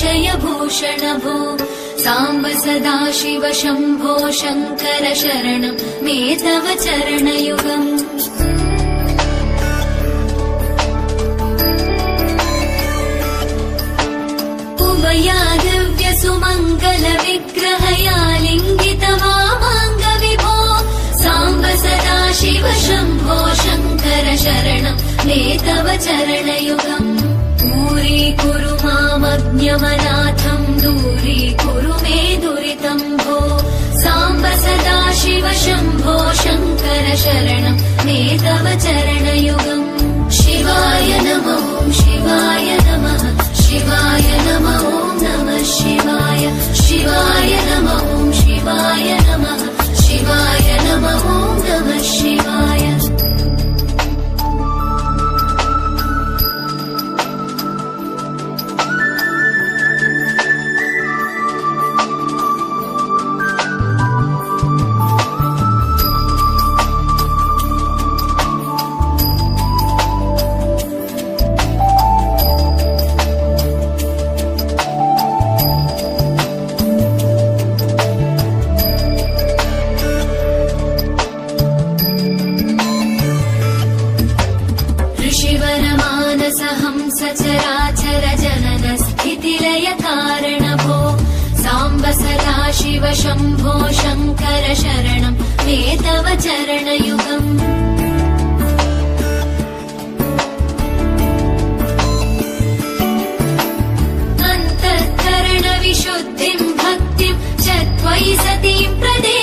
विषयभूषण भो साम्ब सदा शिव शम्भो शङ्कर शरणं मे तव चरणयुगम् उमया दिव्य सुमङ्गल विग्रहया लिङ्गित वामाङ्ग विभो साम्ब सदा शिव शम्भो शङ्कर शरणं मे तव चरणयुगम् दूरीकुरु मामज्ञमनाथम् दूरीकुरु मे दुरितं भो साम्ब सदा शिव शम्भो शङ्कर शरणं मे तव चरणयुगम् शिवाय नमः शिवाय नमः शिवाय नमः नमः शिवाय शिवाय नमः शिवाय नमः शिवाय नमः नमः शिवाय सचराचर जनन स्थितिलय कारण भो साम्ब सदा शिव शम्भो शङ्कर शरणं मे तव चरणयुगम् अन्तःकरण विशुद्धिं भक्तिं च त्वयि सतीं प्रदे